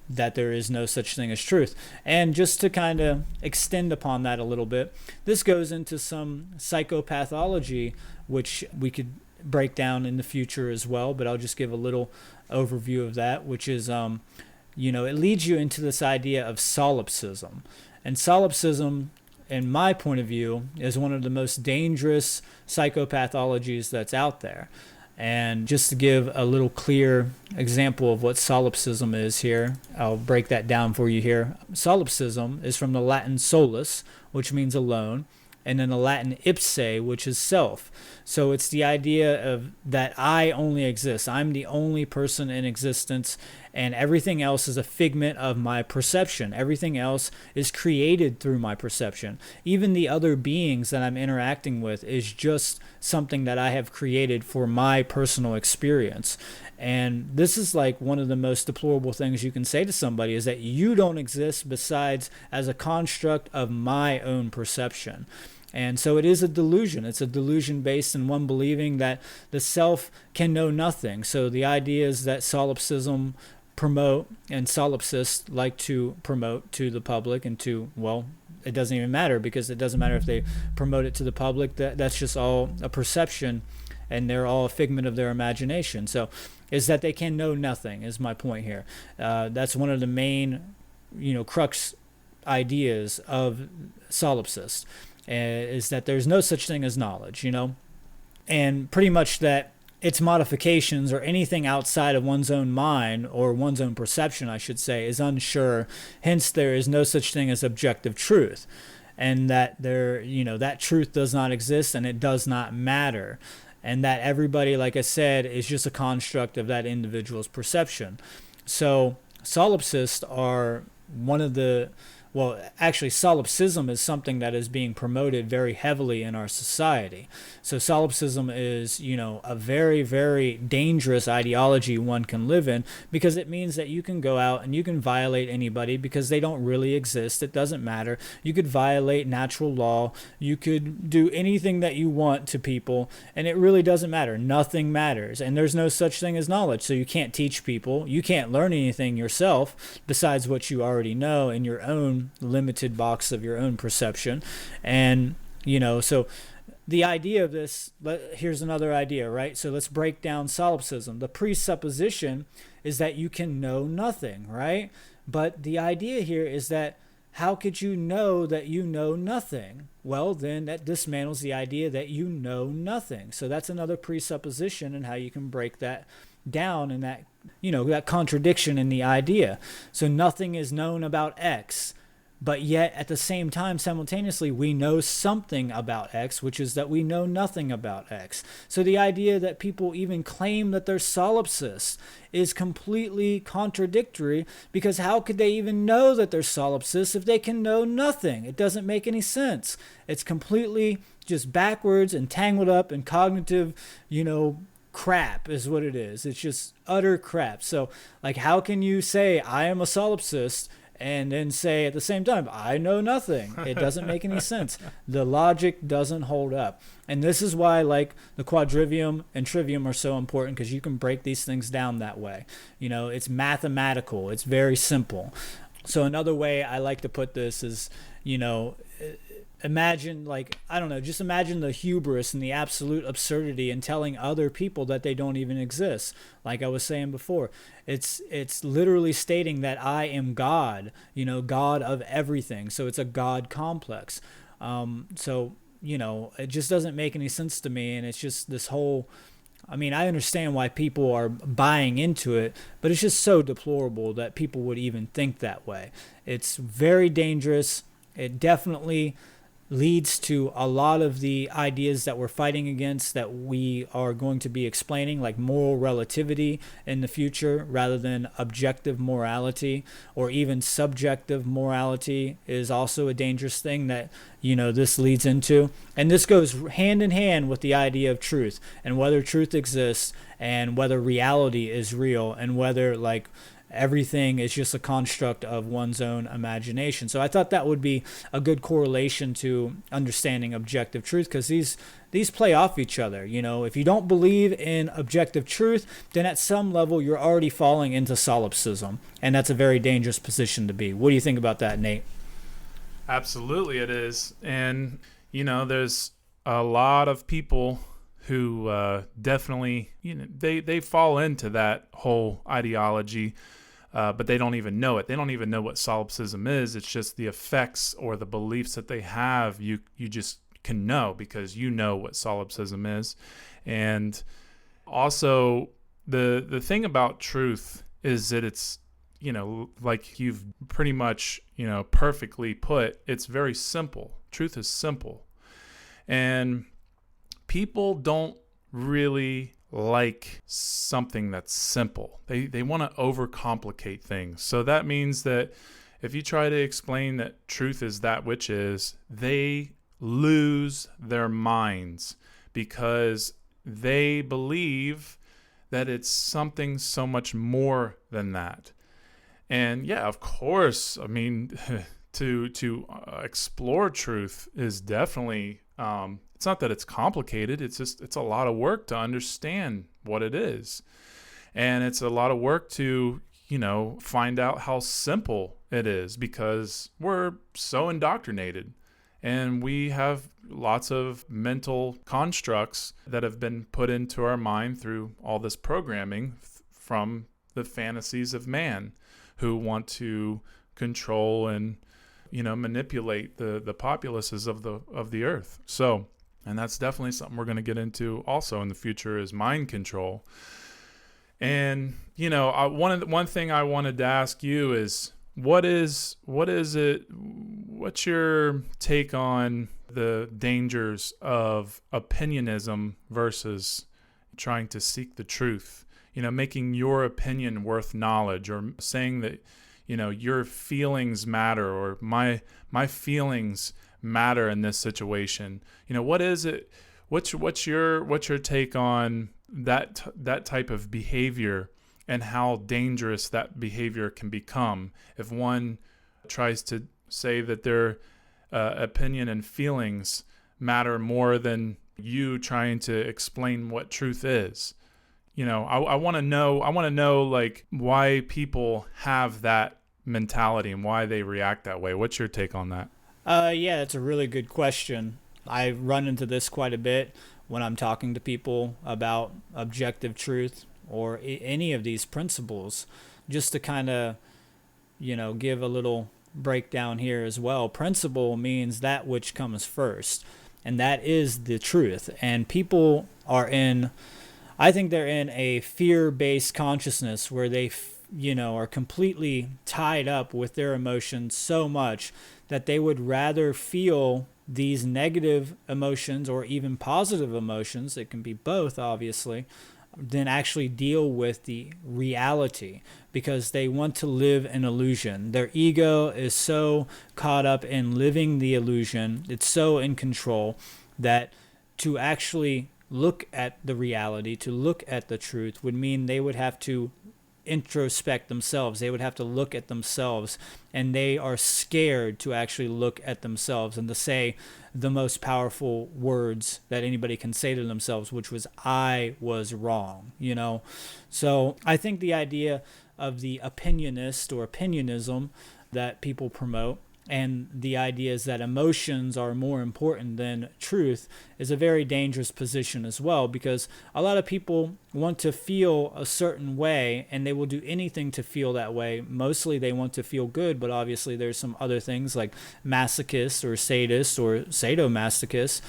Speaker 3: That there is no such thing as truth. And just to kind of extend upon that a little bit, this goes into some psychopathology, which we could break down in the future as well, but I'll just give a little overview of that, which is, it leads you into this idea of solipsism. And solipsism, in my point of view, is one of the most dangerous psychopathologies that's out there. And just to give a little clear example of what solipsism is here, I'll break that down for you here. Solipsism is from the Latin solus, which means alone, and then the Latin ipse, which is self. So it's the idea of that I only exist. I'm the only person in existence, and everything else is a figment of my perception. Everything else is created through my perception. Even the other beings that I'm interacting with is just something that I have created for my personal experience. And this is like one of the most deplorable things you can say to somebody, is that you don't exist besides as a construct of my own perception. And so it is a delusion. It's a delusion based in one believing that the self can know nothing. So the idea is that solipsism promote, and solipsists like to promote to the public and to, well, it doesn't even matter, because it doesn't matter if they promote it to the public. That's just all a perception, and they're all a figment of their imagination. So is that they can know nothing is my point here. That's one of the main, crux ideas of solipsists, is that there's no such thing as knowledge, and pretty much that its modifications or anything outside of one's own mind, or one's own perception, I should say, is unsure. Hence, there is no such thing as objective truth, and that that truth does not exist, and it does not matter, and that everybody, like I said, is just a construct of that individual's perception. So solipsists are one of the, well, actually, solipsism is something that is being promoted very heavily in our society. So solipsism is, a very, very dangerous ideology one can live in, because it means that you can go out and you can violate anybody because they don't really exist. It doesn't matter. You could violate natural law. You could do anything that you want to people, and it really doesn't matter. Nothing matters. And there's no such thing as knowledge. So you can't teach people. You can't learn anything yourself besides what you already know in your own limited box of your own perception. And so the idea of this, here's another idea, right? So let's break down solipsism. The presupposition is that you can know nothing, right? But the idea here is that how could you know that you know nothing? Well, then that dismantles the idea that you know nothing. So that's another presupposition, and how you can break that down, and that that contradiction in the idea. So nothing is known about X, but yet at the same time, simultaneously, we know something about X, which is that we know nothing about X. So the idea that people even claim that they're solipsists is completely contradictory, because how could they even know that they're solipsists if they can know nothing? It doesn't make any sense. It's completely just backwards and tangled up in cognitive, crap is what it is. It's just utter crap. So, how can you say I am a solipsist and then say at the same time, I know nothing? It doesn't make any sense. The logic doesn't hold up. And this is why the Quadrivium and Trivium are so important, because you can break these things down that way. It's mathematical. It's very simple. So another way I like to put this is, imagine, just imagine the hubris and the absolute absurdity in telling other people that they don't even exist. Like I was saying before, it's literally stating that I am God, God of everything. So it's a God complex. It just doesn't make any sense to me. And it's just this whole, I understand why people are buying into it, but it's just so deplorable that people would even think that way. It's very dangerous. It definitely leads to a lot of the ideas that we're fighting against, that we are going to be explaining, like moral relativity in the future rather than objective morality, or even subjective morality is also a dangerous thing that this leads into. And this goes hand in hand with the idea of truth, and whether truth exists, and whether reality is real, and whether everything is just a construct of one's own imagination. So I thought that would be a good correlation to understanding objective truth, because these play off each other. If you don't believe in objective truth, then at some level you're already falling into solipsism, and that's a very dangerous position to be. What do you think about that, Nate?
Speaker 2: Absolutely it is. And there's a lot of people who definitely they fall into that whole ideology, but they don't even know it. They don't even know what solipsism is. It's just the effects or the beliefs that they have. You just can know because you know what solipsism is. And also the thing about truth is that it's, like you've pretty much, perfectly put, it's very simple. Truth is simple. And people don't really like something that's simple. They want to overcomplicate things. So that means that if you try to explain that truth is that which is, they lose their minds because they believe that it's something so much more than that. And yeah, of course, I mean, to explore truth is definitely, it's not that it's complicated. It's a lot of work to understand what it is. And it's a lot of work to, find out how simple it is, because we're so indoctrinated and we have lots of mental constructs that have been put into our mind through all this programming from the fantasies of man, who want to control and manipulate the populaces of the earth. So, and that's definitely something we're going to get into also in the future, is mind control. And one thing I wanted to ask you is, what's your take on the dangers of opinionism versus trying to seek the truth? Making your opinion worth knowledge, or saying that your feelings matter, or my feelings matter in this situation. What is it? What's your take on that type of behavior, and how dangerous that behavior can become if one tries to say that their opinion and feelings matter more than you trying to explain what truth is? I want to know like why people have that mentality and why they react that way. What's your take on that?
Speaker 3: Yeah, it's a really good question. I run into this quite a bit when I'm talking to people about objective truth or any of these principles. Just to kind of, give a little breakdown here as well. Principle means that which comes first, and that is the truth. And people I think they're in a fear-based consciousness where they, are completely tied up with their emotions so much that they would rather feel these negative emotions, or even positive emotions, it can be both obviously, than actually deal with the reality, because they want to live an illusion. Their ego is so caught up in living the illusion, it's so in control, that to actually look at the reality, to look at the truth, would mean they would have to introspect themselves. They would have to look at themselves, and they are scared to actually look at themselves and to say the most powerful words that anybody can say to themselves, which was, I was wrong, So I think the idea of the opinionist or opinionism that people promote, and the idea is that emotions are more important than truth, is a very dangerous position as well, because a lot of people want to feel a certain way and they will do anything to feel that way. Mostly they want to feel good, but obviously there's some other things like masochists or sadists or sadomasochists,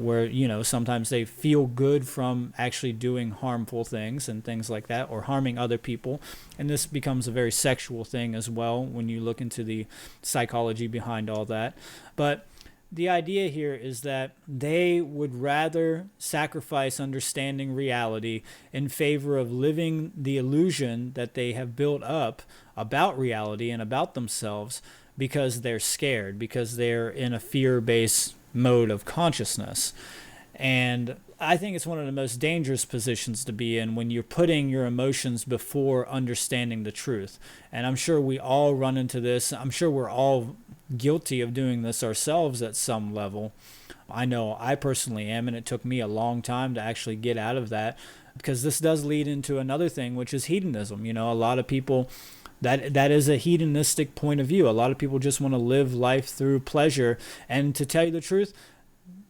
Speaker 3: where sometimes they feel good from actually doing harmful things and things like that, or harming other people. And this becomes a very sexual thing as well when you look into the psychology behind all that. But the idea here is that they would rather sacrifice understanding reality in favor of living the illusion that they have built up about reality and about themselves, because they're scared, because they're in a fear-based mode of consciousness. And I think it's one of the most dangerous positions to be in, when you're putting your emotions before understanding the truth. And I'm sure we all run into this. I'm sure we're all guilty of doing this ourselves at some level. I know I personally am, and it took me a long time to actually get out of that, because this does lead into another thing, which is hedonism. A lot of people, that is a hedonistic point of view. A lot of people just want to live life through pleasure. And to tell you the truth,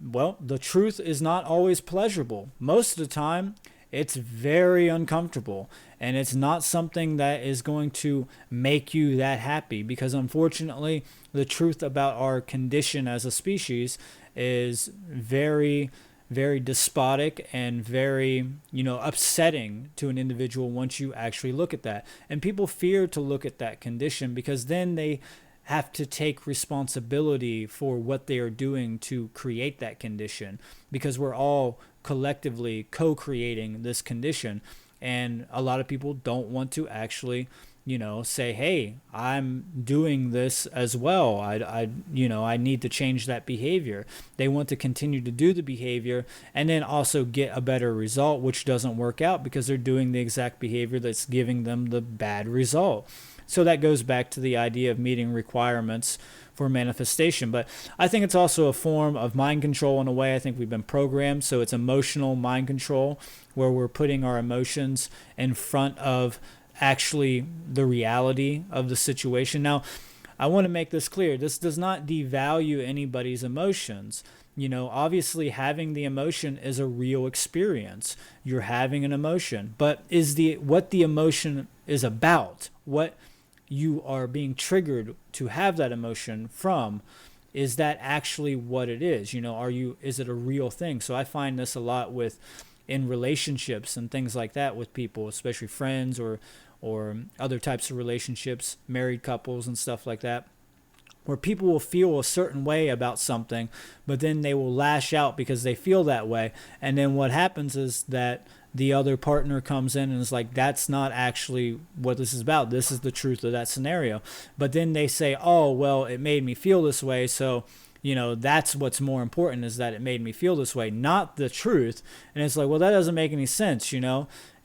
Speaker 3: well, the truth is not always pleasurable. Most of the time, it's very uncomfortable, and it's not something that is going to make you that happy, because unfortunately, the truth about our condition as a species is very, very despotic and very, upsetting to an individual once you actually look at that. And people fear to look at that condition, because then they have to take responsibility for what they are doing to create that condition, because we're all collectively co-creating this condition. And a lot of people don't want to actually, say, hey, I'm doing this as well. I need to change that behavior. They want to continue to do the behavior and then also get a better result, which doesn't work out because they're doing the exact behavior that's giving them the bad result. So that goes back to the idea of meeting requirements for manifestation. But I think it's also a form of mind control in a way. I think we've been programmed. So it's emotional mind control, where we're putting our emotions in front of actually the reality of the situation. Now, I want to make this clear. This does not devalue anybody's emotions. Obviously having the emotion is a real experience. You're having an emotion, but what the emotion is about, what you are being triggered to have that emotion from, is that actually what it is? Is it a real thing? So I find this a lot in relationships and things like that with people, especially friends or other types of relationships, married couples and stuff like that, where people will feel a certain way about something, but then they will lash out because they feel that way. And then what happens is that the other partner comes in and is like, that's not actually what this is about. This is the truth of that scenario. But then they say, oh, well, it made me feel this way. So, that's what's more important, is that it made me feel this way, not the truth. And it's like, well, that doesn't make any sense.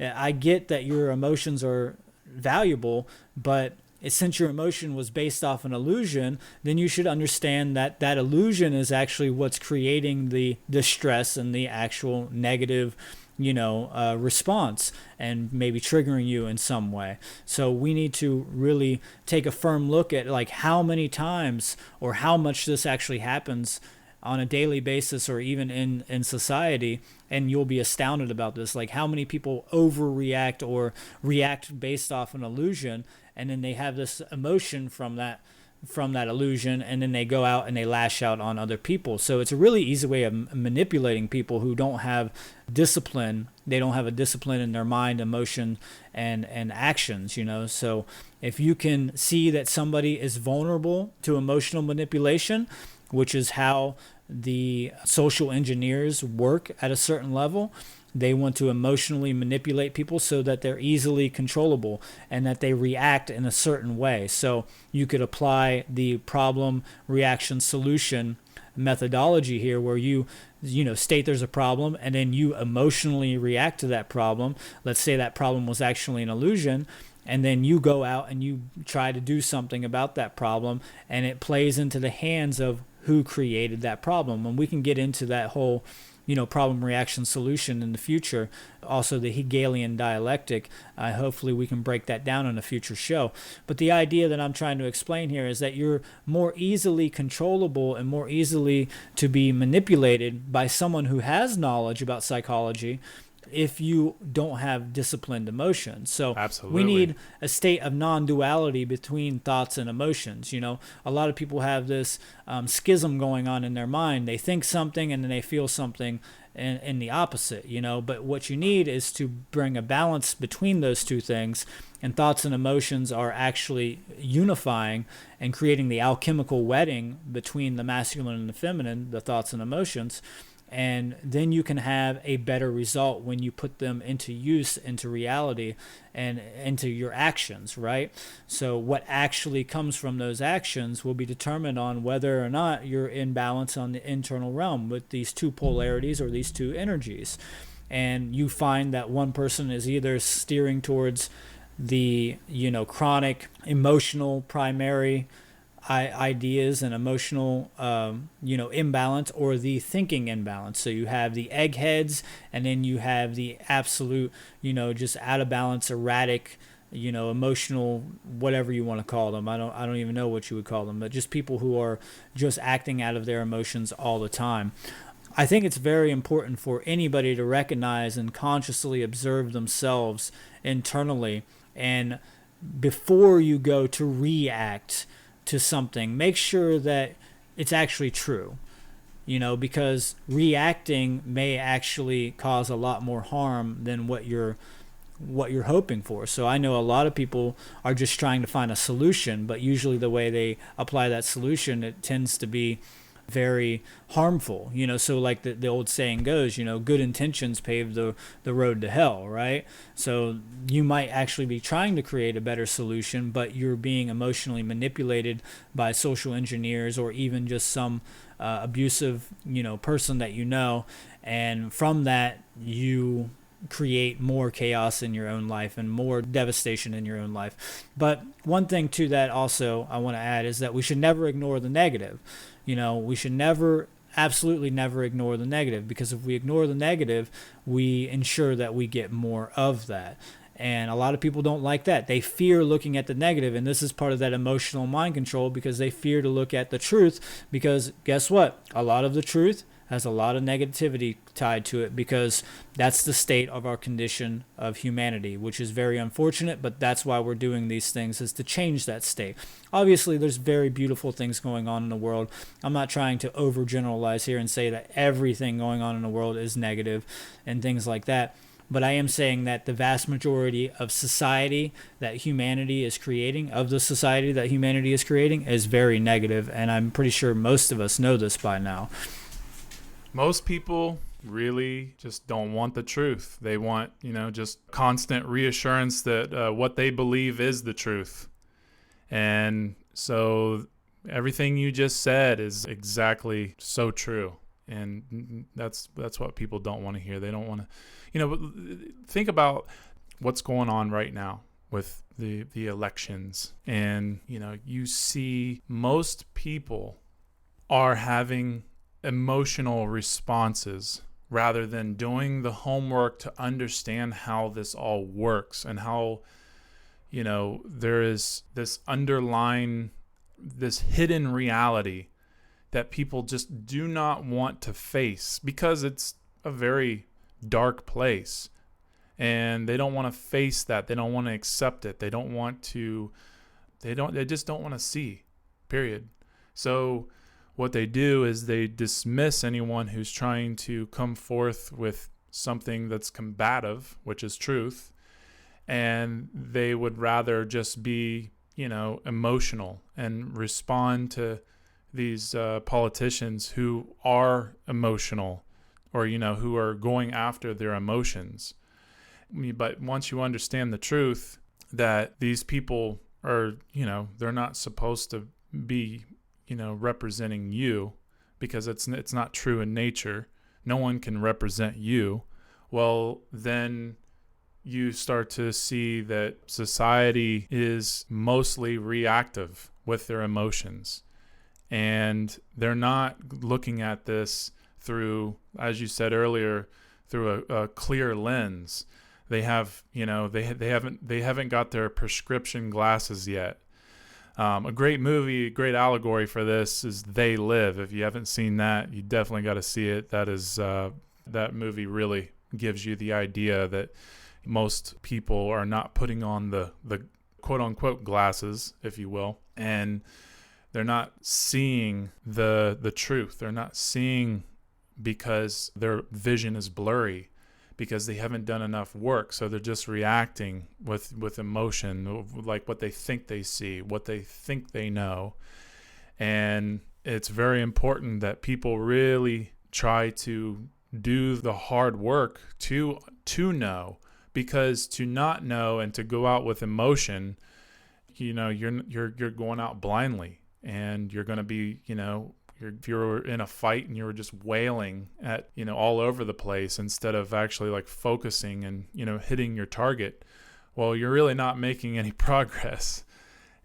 Speaker 3: I get that your emotions are valuable, but since your emotion was based off an illusion, then you should understand that that illusion is actually what's creating the stress and the actual negative response, and maybe triggering you in some way. So we need to really take a firm look at like how many times or how much this actually happens on a daily basis, or even in society, and you'll be astounded about this, like how many people overreact or react based off an illusion, and then they have this emotion from that illusion, and then they go out and they lash out on other people. So it's a really easy way of manipulating people who don't have discipline. They don't have a discipline in their mind, emotion, and actions, So if you can see that somebody is vulnerable to emotional manipulation, which is how the social engineers work at a certain level, they want to emotionally manipulate people so that they're easily controllable and that they react in a certain way. So you could apply the problem, reaction, solution methodology here, where you state there's a problem and then you emotionally react to that problem. Let's say that problem was actually an illusion, and then you go out and you try to do something about that problem, and it plays into the hands of who created that problem. And we can get into that whole problem, reaction, solution in the future. Also the Hegelian dialectic. Hopefully we can break that down in a future show. But the idea that I'm trying to explain here is that you're more easily controllable and more easily to be manipulated by someone who has knowledge about psychology if you don't have disciplined emotions. So
Speaker 2: Absolutely.
Speaker 3: We need a state of non-duality between thoughts and emotions. A lot of people have this schism going on in their mind. They think something and then they feel something in the opposite, But what you need is to bring a balance between those two things, and thoughts and emotions are actually unifying and creating the alchemical wedding between the masculine and the feminine, the thoughts and emotions. And then you can have a better result when you put them into use, into reality, and into your actions, right? So what actually comes from those actions will be determined on whether or not you're in balance on the internal realm with these two polarities or these two energies. And you find that one person is either steering towards the, chronic, emotional, primary ideas and emotional imbalance, or the thinking imbalance. So you have the eggheads, and then you have the absolute just out of balance, erratic, emotional, whatever you want to call them. I don't even know what you would call them, but just people who are just acting out of their emotions all the time. I think it's very important for anybody to recognize and consciously observe themselves internally, and before you go to react to something, make sure that it's actually true, because reacting may actually cause a lot more harm than what you're what you're hoping for. So I know a lot of people are just trying to find a solution, but usually the way they apply that solution, it tends to be very harmful. So like the old saying goes, good intentions pave the road to hell, right? So you might actually be trying to create a better solution, but you're being emotionally manipulated by social engineers or even just some abusive person that and from that you create more chaos in your own life and more devastation in your own life. But one thing to that also I want to add is that we should never ignore the negative. We should absolutely never ignore the negative, because if we ignore the negative, we ensure that we get more of that. And a lot of people don't like that. They fear looking at the negative, and this is part of that emotional mind control, because they fear to look at the truth, because guess what? A lot of the truth has a lot of negativity tied to it, because that's the state of our condition of humanity, which is very unfortunate, but that's why we're doing these things, is to change that state. Obviously, there's very beautiful things going on in the world. I'm not trying to overgeneralize here and say that everything going on in the world is negative and things like that. But I am saying that the vast majority of society that humanity is creating, is very negative, and I'm pretty sure most of us know this by now.
Speaker 2: Most people really just don't want the truth. They want, just constant reassurance that what they believe is the truth. And so everything you just said is exactly so true. And that's what people don't want to hear. They don't want to, think about what's going on right now with the elections. And, you see most people are having emotional responses rather than doing the homework to understand how this all works, and how there is this hidden reality that people just do not want to face, because it's a very dark place and they don't want to face that. They don't want to accept it. They just don't want to see, period. So what they do is they dismiss anyone who's trying to come forth with something that's combative, which is truth, and they would rather just be, emotional and respond to these politicians who are emotional, or, who are going after their emotions. But once you understand the truth that these people are, they're not supposed to be representing you, because it's not true in nature. No one can represent you. Well, then you start to see that society is mostly reactive with their emotions, and they're not looking at this through, as you said earlier, through a clear lens. They have, they haven't got their prescription glasses yet. A great movie, great allegory for this is They Live. If you haven't seen that, you definitely got to see it. That movie really gives you the idea that most people are not putting on the quote unquote glasses, if you will, and they're not seeing the truth. They're not seeing because their vision is blurry, because they haven't done enough work. So they're just reacting with emotion, like what they think they see, what they think they know. And it's very important that people really try to do the hard work to know, because to not know and to go out with emotion, you're going out blindly, and you're going to be, if you're in a fight and you're just wailing at, all over the place instead of actually like focusing and, hitting your target, well, you're really not making any progress,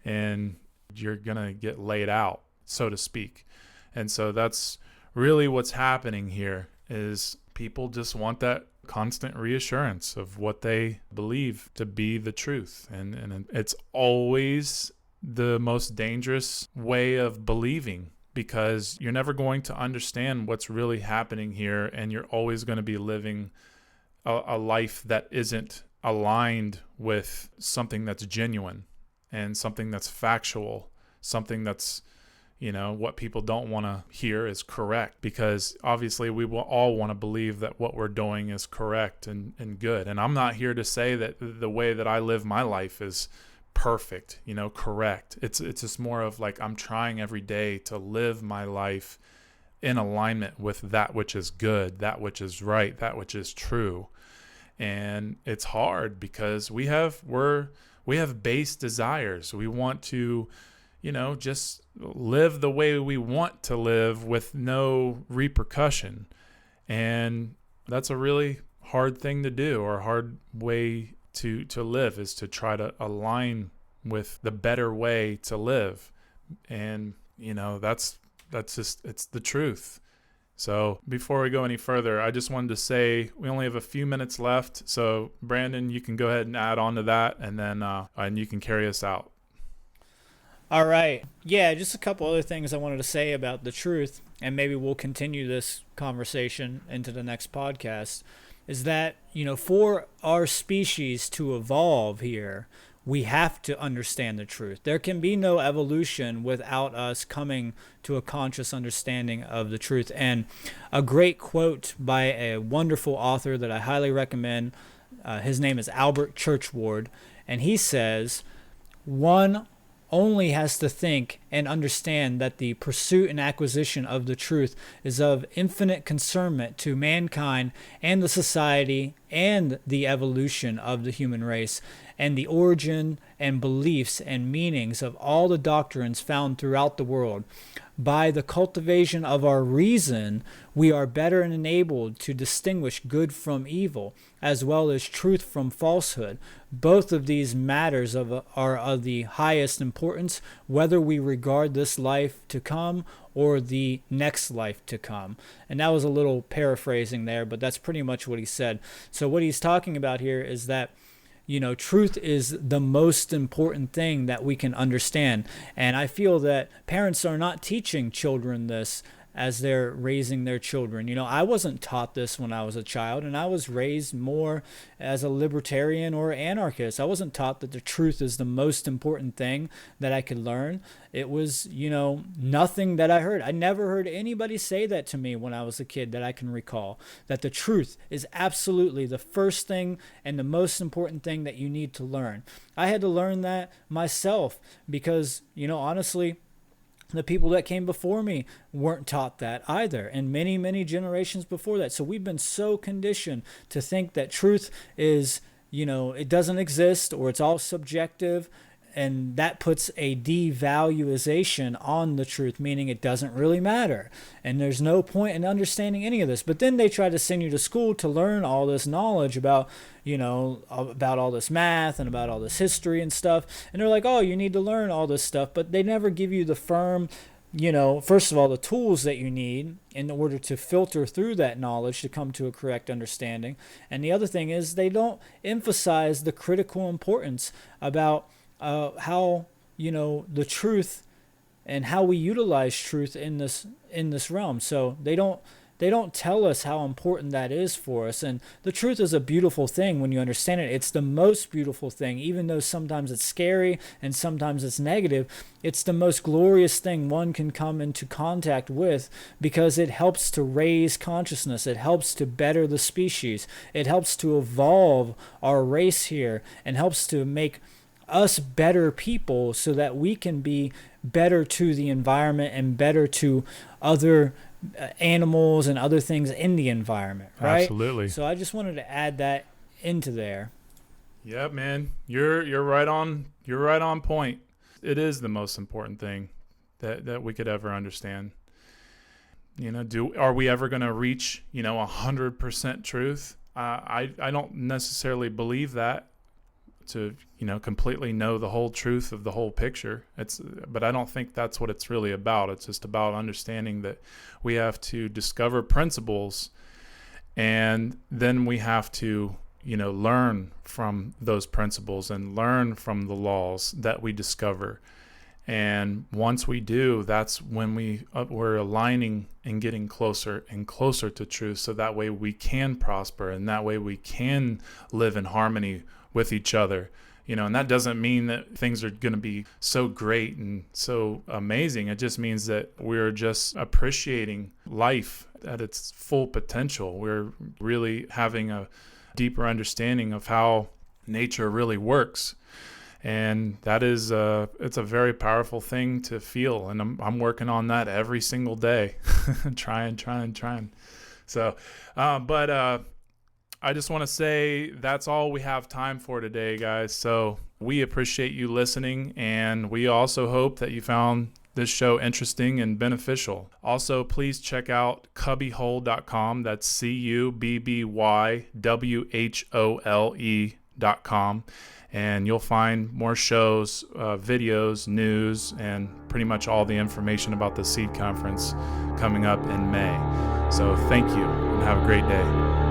Speaker 2: and you're going to get laid out, so to speak. And so that's really what's happening here, is people just want that constant reassurance of what they believe to be the truth. And it's always the most dangerous way of believing, because you're never going to understand what's really happening here, and you're always going to be living a life that isn't aligned with something that's genuine and something that's factual, something that's, what people don't want to hear is correct, because obviously we will all want to believe that what we're doing is correct and good. And I'm not here to say that the way that I live my life is perfect, correct. It's just more of like, I'm trying every day to live my life in alignment with that which is good, that which is right, that which is true. And it's hard because we have base desires. We want to just live the way we want to live with no repercussion. And that's a really hard thing to do, or a hard way to live, is to try to align with the better way to live. And, that's just, it's the truth. So before we go any further, I just wanted to say we only have a few minutes left. So Brandon, you can go ahead and add on to that, and then and you can carry us out.
Speaker 3: All right. Yeah, just a couple other things I wanted to say about the truth, and maybe we'll continue this conversation into the next podcast, is that, for our species to evolve here, we have to understand the truth. There can be no evolution without us coming to a conscious understanding of the truth. And a great quote by a wonderful author that I highly recommend, his name is Albert Churchward, and he says, "One only has to think and understand that the pursuit and acquisition of the truth is of infinite concernment to mankind and the society and the evolution of the human race, and the origin and beliefs and meanings of all the doctrines found throughout the world. By the cultivation of our reason, we are better enabled to distinguish good from evil, as well as truth from falsehood. Both of these matters are of the highest importance, whether we regard this life to come or the next life to come." And that was a little paraphrasing there, but that's pretty much what he said. So what he's talking about here is that truth is the most important thing that we can understand. And I feel that parents are not teaching children this as they're raising their children. I wasn't taught this when I was a child, and I was raised more as a libertarian or anarchist. I wasn't taught that the truth is the most important thing that I could learn. It was, nothing that I heard. I never heard anybody say that to me when I was a kid that I can recall, that the truth is absolutely the first thing and the most important thing that you need to learn. I had to learn that myself because, honestly, the people that came before me weren't taught that either, and many, many generations before that. So we've been so conditioned to think that truth is, it doesn't exist, or it's all subjective, and that puts a devaluation on the truth, meaning it doesn't really matter. And there's no point in understanding any of this. But then they try to send you to school to learn all this knowledge about, about all this math and about all this history and stuff. And they're like, oh, you need to learn all this stuff. But they never give you the firm, first of all, the tools that you need in order to filter through that knowledge to come to a correct understanding. And the other thing is they don't emphasize the critical importance about how the truth and how we utilize truth in this realm. So they don't tell us how important that is for us. And the truth is a beautiful thing when you understand it. It's the most beautiful thing, even though sometimes it's scary and sometimes it's negative. It's the most glorious thing one can come into contact with, because it helps to raise consciousness. It helps to better the species. It helps to evolve our race here, and helps to make us better people so that we can be better to the environment and better to other animals and other things in the environment, right?
Speaker 2: Absolutely.
Speaker 3: So I just wanted to add that into there.
Speaker 2: Yeah, man, you're right on. You're right on point. It is the most important thing that we could ever understand. Are we ever going to reach 100% truth? I don't necessarily believe that, to completely know the whole truth of the whole picture. But I don't think that's what it's really about. It's just about understanding that we have to discover principles, and then we have to learn from those principles and learn from the laws that we discover. And once we do, that's when we're aligning and getting closer and closer to truth, so that way we can prosper, and that way we can live in harmony with each other, And that doesn't mean that things are going to be so great and so amazing. It just means that we're just appreciating life at its full potential. We're really having a deeper understanding of how nature really works. And that is, it's a very powerful thing to feel. And I'm working on that every single day, trying. So, but I just want to say that's all we have time for today, guys. So we appreciate you listening, and we also hope that you found this show interesting and beneficial. Also, please check out CubbyWhole.com. That's CubbyWhole.com. And you'll find more shows, videos, news, and pretty much all the information about the S.E.E.D conference coming up in May. So thank you, and have a great day.